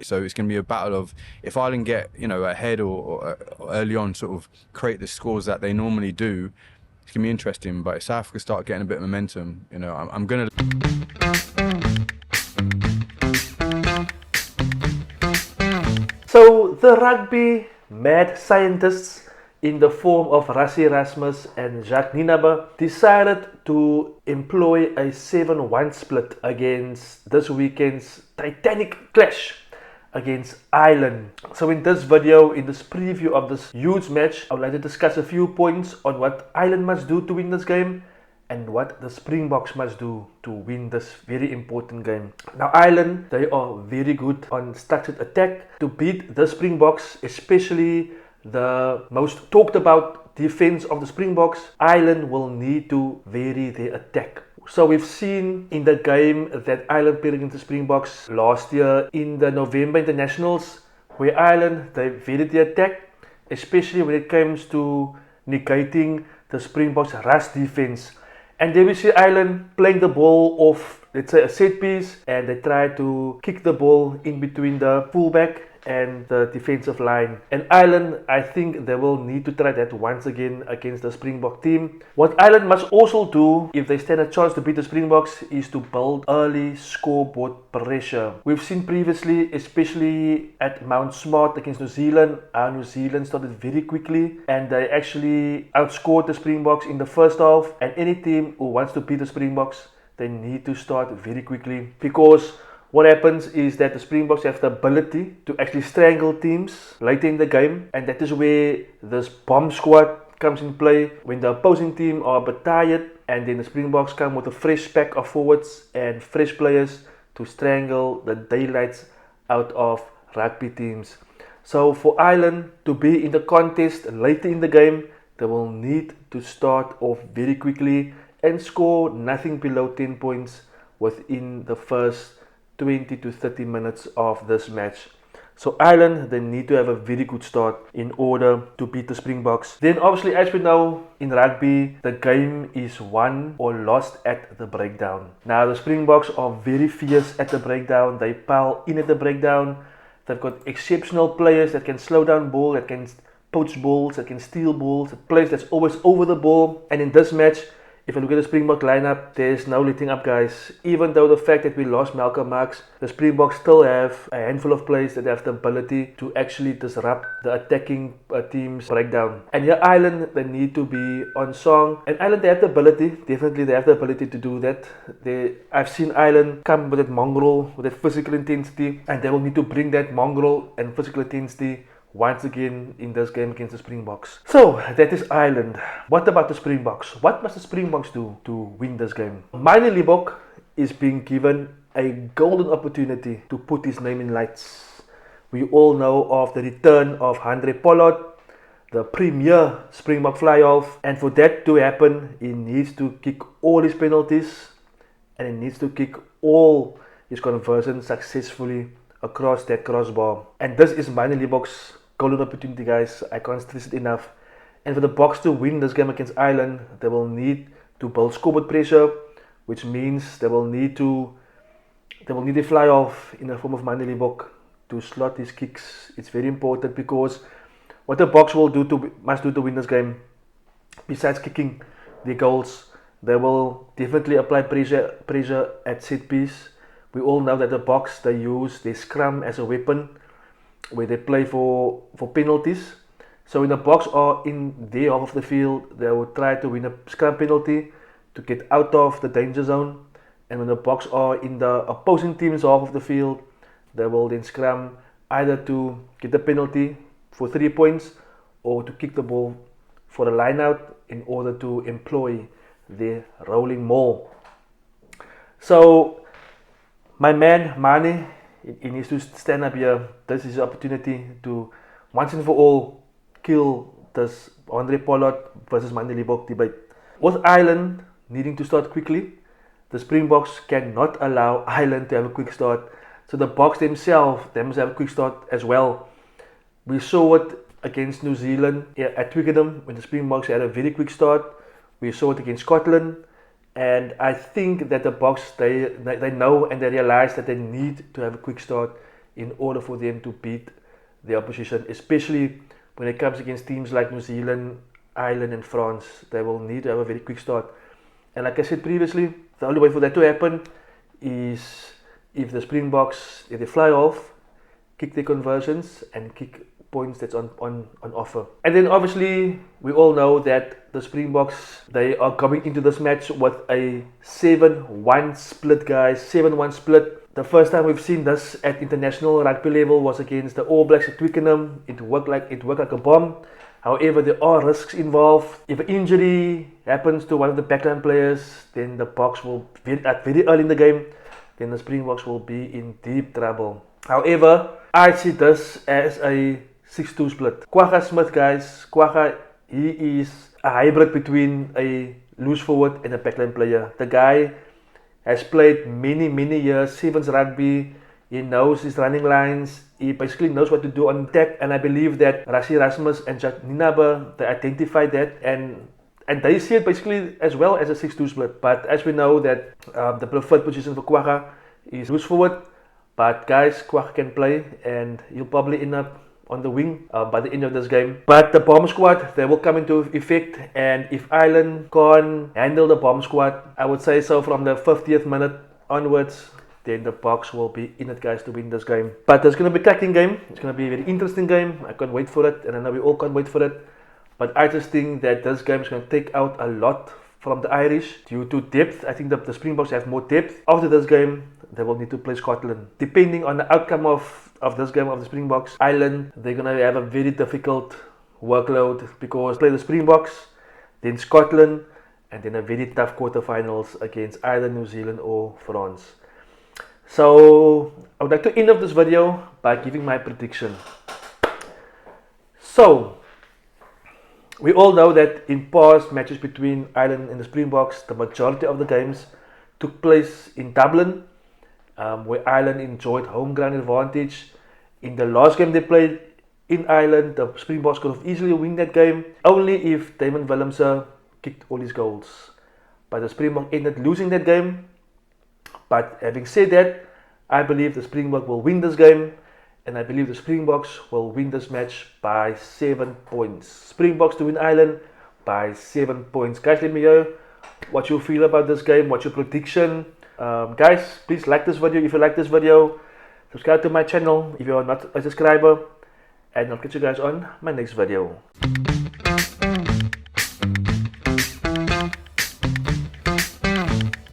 So it's going to be a battle of, if Ireland get, ahead or early on, sort of create the scores that they normally do, it's going to be interesting. But if South Africa start getting a bit of momentum, I'm going to... So the rugby mad scientists in the form of Rassie Erasmus and Jacques Nienaber decided to employ a 7-1 split against this weekend's titanic clash against Ireland. So in this video, in this preview of this huge match, I would like to discuss a few points on what Ireland must do to win this game and what the Springboks must do to win this very important game. Now Ireland, they are very good on structured attack. To beat the Springboks, especially the most talked about defense of the Springboks, Ireland will need to vary their attack. So we've seen in the game that Ireland played against the Springboks last year in the November internationals, where Ireland, they varied their attack, especially when it comes to negating the Springboks' rush defense. And then we see Ireland playing the ball off, let's say, a set piece, and they try to kick the ball in between the fullback and the defensive line. And Ireland, I think they will need to try that once again against the Springbok team. What Ireland must also do, if they stand a chance to beat the Springboks, is to build early scoreboard pressure. We've seen previously, especially at Mount Smart against New Zealand, New Zealand started very quickly and they actually outscored the Springboks in the first half. And any team who wants to beat the Springboks, they need to start very quickly, because what happens is that the Springboks have the ability to actually strangle teams later in the game, and that is where this bomb squad comes in play, when the opposing team are a bit tired, and then the Springboks come with a fresh pack of forwards and fresh players to strangle the daylights out of rugby teams. So for Ireland to be in the contest later in the game, they will need to start off very quickly and score nothing below 10 points within the first 20 to 30 minutes of this match. So Ireland, they need to have a very good start in order to beat the Springboks. Then obviously, as we know, in rugby, the game is won or lost at the breakdown. Now the Springboks are very fierce at the breakdown. They pile in at the breakdown. They've got exceptional players that can slow down ball, that can poach balls, that can steal balls, players that's always over the ball. And in this match, if I look at the Springbok lineup, there's no letting up, guys. Even though the fact that we lost Malcolm Marx, the Springboks still have a handful of players that have the ability to actually disrupt the attacking team's breakdown. And here Ireland, they need to be on song. And Ireland, they have the ability, definitely they have the ability to do that. I've seen Ireland come with that mongrel, with that physical intensity, and they will need to bring that mongrel and physical intensity once again in this game against the Springboks. So that is Ireland. What about the Springboks? What must the Springboks do to win this game? Minor Libbok is being given a golden opportunity to put his name in lights. We all know of the return of Andre Pollard, the premier Springbok fly-off, and for that to happen, he needs to kick all his penalties and he needs to kick all his conversions successfully across that crossbar. And this is Minor Libbok's golden opportunity, guys. I can't stress it enough. And for the Boks to win this game against Ireland, they will need to build scoreboard pressure, which means they will need a fly off in the form of Minor Libbok to slot his kicks. It's very important, because what the Boks must do to win this game, besides kicking the goals, they will definitely apply pressure at set piece. We all know that the Boks, they use their scrum as a weapon, where they play for penalties. So when the Boks are in their half of the field, they will try to win a scrum penalty to get out of the danger zone. And when the Boks are in the opposing team's half of the field, they will then scrum either to get a penalty for 3 points or to kick the ball for a line out in order to employ their rolling maul. So my man Mane, he needs to stand up here. This is his opportunity to once and for all kill this Andre Pollard versus Minor Libbok debate. With Ireland needing to start quickly, the Springboks cannot allow Ireland to have a quick start. So the Boks themselves, they must have a quick start as well. We saw it against New Zealand at Twickenham when the Springboks had a very quick start. We saw it against Scotland. And I think that the Boks, they know and they realize that they need to have a quick start in order for them to beat the opposition, especially when it comes against teams like New Zealand, Ireland and France. They will need to have a very quick start. And like I said previously, the only way for that to happen is if the Springboks, if they fly off, kick their conversions and kick points that's on offer. And then obviously we all know that the Springboks, they are coming into this match with a 7-1 split, guys. 7-1 split. The first time we've seen this at international rugby level was against the All Blacks at Twickenham. It worked like a bomb. However, there are risks involved. If an injury happens to one of the backline players, then the Boks will be at very early in the game, then the Springboks will be in deep trouble. However, I see this as a 6-2 split. Kwagga Smith, guys. Kwagga, he is a hybrid between a loose forward and a backline player. The guy has played many years, sevens rugby. He knows his running lines. He basically knows what to do on attack. And I believe that Rassie Erasmus and Jacques Nienaber, they identified that and they see it basically as well as a 6-2 split. But as we know that the preferred position for Kwagga is loose forward. But guys, Kwagga can play and he'll probably end up on the wing by the end of this game. But the bomb squad, they will come into effect, and if Ireland can't handle the bomb squad, I would say so from the 50th minute onwards, then the Boks will be in it, guys, to win this game. But it's going to be a cracking game. It's going to be a very interesting game. I can't wait for it, and I know we all can't wait for it. But I just think that this game is going to take out a lot from the Irish due to depth. I think the Springboks have more depth. After this game, they will need to play Scotland. Depending on the outcome of this game of the Springboks, Ireland, they're going to have a very difficult workload because play the Springboks, then Scotland, and then a very tough quarterfinals against either New Zealand or France. So I would like to end off this video by giving my prediction. So we all know that in past matches between Ireland and the Springboks, the majority of the games took place in Dublin, where Ireland enjoyed home ground advantage. In the last game they played in Ireland, the Springboks could have easily won that game, only if Damon Willemse kicked all his goals. But the Springboks ended losing that game. But having said that, I believe the Springboks will win this game, and I believe the Springboks will win this match by 7 points. Springboks to win Ireland by 7 points. Guys, let me know what you feel about this game, what's your prediction. Guys, please like this video if you like this video. Subscribe to my channel if you are not a subscriber. And I'll catch you guys on my next video.